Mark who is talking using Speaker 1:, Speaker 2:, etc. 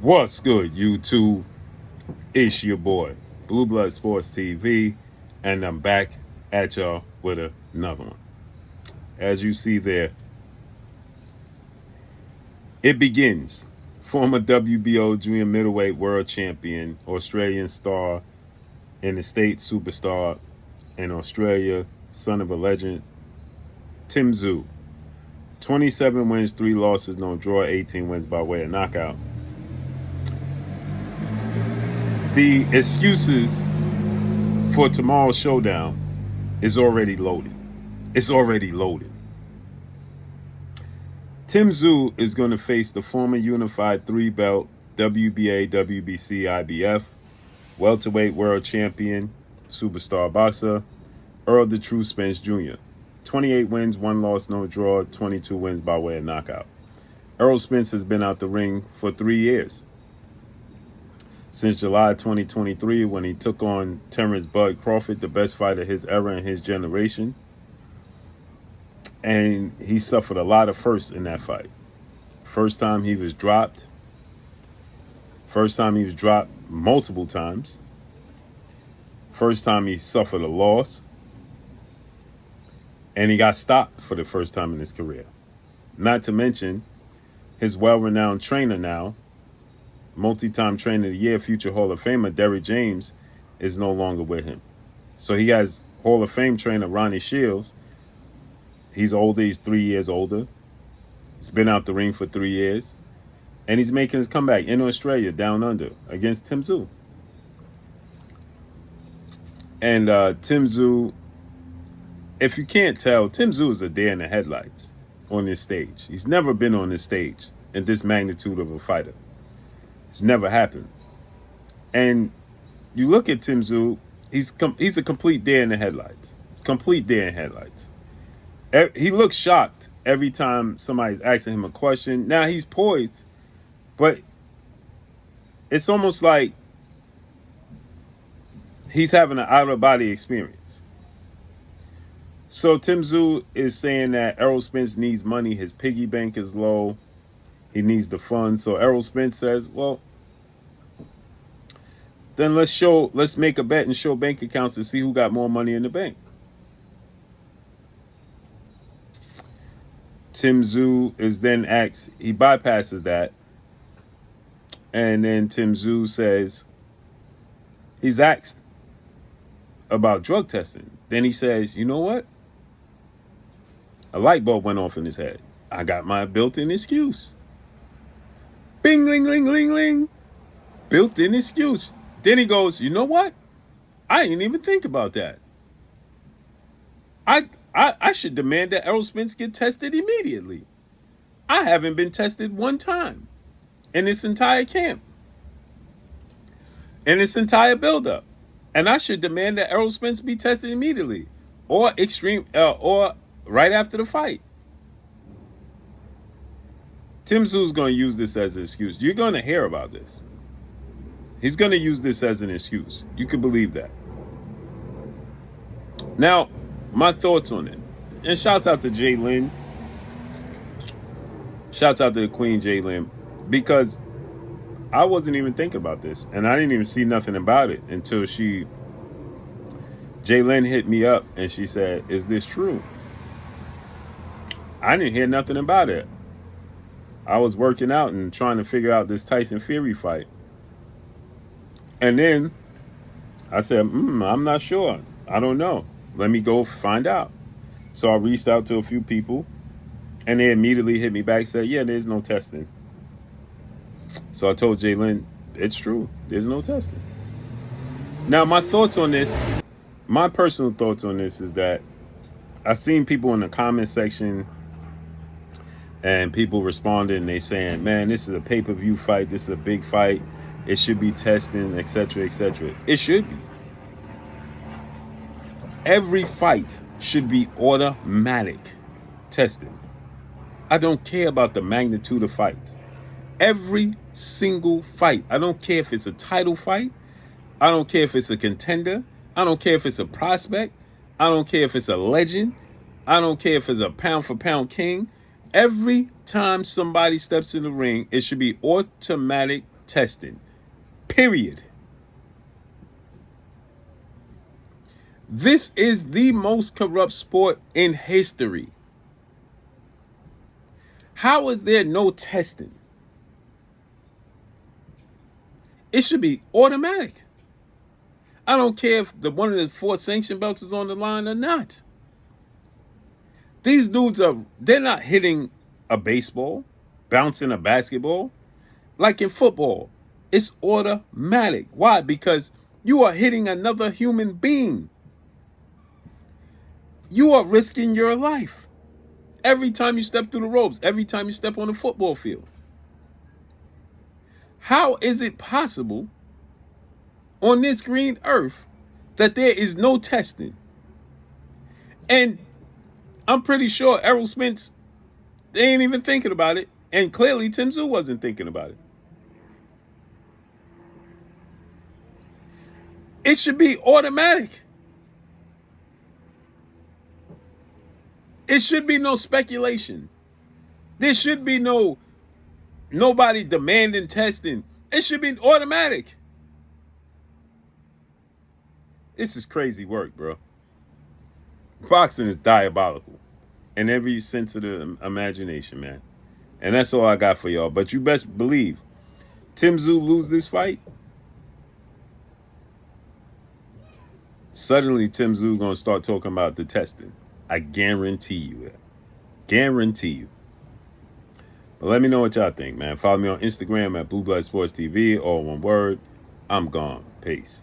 Speaker 1: What's good, YouTube? It's your boy, Blue Blood Sports TV, and I'm back at y'all with another one. As you see there, it begins. Former WBO junior middleweight world champion, Australian star, in the States superstar in Australia, son of a legend, Tszyu. 27 wins, 3 losses, no draw, 18 wins by way of knockout. The excuses for tomorrow's showdown is already loaded. It's already loaded. Tszyu is going to face the former unified 3-belt WBA, WBC, IBF welterweight world champion, superstar boxer, Errol the True Spence Jr. 28 wins, 1 loss, no draw, 22 wins by way of knockout. Errol Spence has been out the ring for 3 years. Since July 2023, when he took on Terrence Bud Crawford, the best fighter of his era and his generation. And he suffered a lot of firsts in that fight. First time he was dropped. First time he was dropped multiple times. First time he suffered a loss. And he got stopped for the first time in his career. Not to mention his well-renowned trainer now, multi-time trainer of the year, future Hall of Famer Derrick James, is no longer with him. So he has Hall of Fame trainer Ronnie Shields. He's older. He's 3 years older. He's been out the ring for 3 years. And he's making his comeback in Australia, down under, against Tszyu. And Tszyu, if you can't tell, Tszyu is a deer in the headlights on this stage. He's never been on this stage in this magnitude of a fighter. It's never happened. And you look at Tszyu, he's a complete deer in the headlights. Complete deer in the headlights. He looks shocked every time somebody's asking him a question. Now he's poised, but it's almost like he's having an out-of-body experience. So Tszyu is saying that Errol Spence needs money. His piggy bank is low. He needs the funds. So Errol Spence says, well, then let's make a bet and show bank accounts to see who got more money in the bank. Tszyu is then asked, he bypasses that. And then Tszyu says, he's asked about drug testing. Then he says, you know what? A light bulb went off in his head. I got my built-in excuse. Bing, ling, ling, ling, ling. Built-in excuse. Then he goes, you know what? I didn't even think about that. I should demand that Errol Spence get tested immediately. I haven't been tested one time in this entire camp, in this entire buildup. And I should demand that Errol Spence be tested immediately or or right after the fight. Tszyu's going to use this as an excuse. You're going to hear about this. He's going to use this as an excuse. You can believe that. Now, my thoughts on it. And shouts out to Jay Lynn. Shouts out to the Queen Jay Lynn. Because I wasn't even thinking about this. And I didn't even see nothing about it until Jay Lynn hit me up and she said, is this true? I didn't hear nothing about it. I was working out and trying to figure out this Tyson Fury fight. And then I said, I'm not sure. I don't know. Let me go find out. So I reached out to a few people and they immediately hit me back and said, yeah, there's no testing. So I told Jalen, it's true. There's no testing. Now, my thoughts on this, my personal thoughts on this is that I've seen people in the comment section and people responding and they saying, man, this is a pay-per-view fight. This is a big fight. It should be testing, etc., etc. It should be. Every fight should be automatic testing. I don't care about the magnitude of fights. Every single fight. I don't care if it's a title fight. I don't care if it's a contender. I don't care if it's a prospect. I don't care if it's a legend. I don't care if it's a pound-for-pound king. Every time somebody steps in the ring, it should be automatic testing. Period. This is the most corrupt sport in history. How is there no testing? It should be automatic. I don't care if one of the 4 sanction belts is on the line or not. These dudes they're not hitting a baseball, bouncing a basketball. Like in football, it's automatic. Why? Because you are hitting another human being. You are risking your life every time you step through the ropes, every time you step on the football field. How is it possible on this green earth that there is no testing? And I'm pretty sure Errol Spence, they ain't even thinking about it. And clearly Tszyu wasn't thinking about it. It should be automatic. It should be no speculation. There should be nobody demanding testing. It should be automatic. This is crazy work, bro. Boxing is diabolical in every sense of the imagination, man. And that's all I got for y'all. But you best believe, Tszyu lose this fight, suddenly Tszyu gonna start talking about the testing. I guarantee you it. Guarantee you. But let me know what y'all think, man. Follow me on Instagram at Blue Blood Sports TV, all one word. I'm gone. Peace.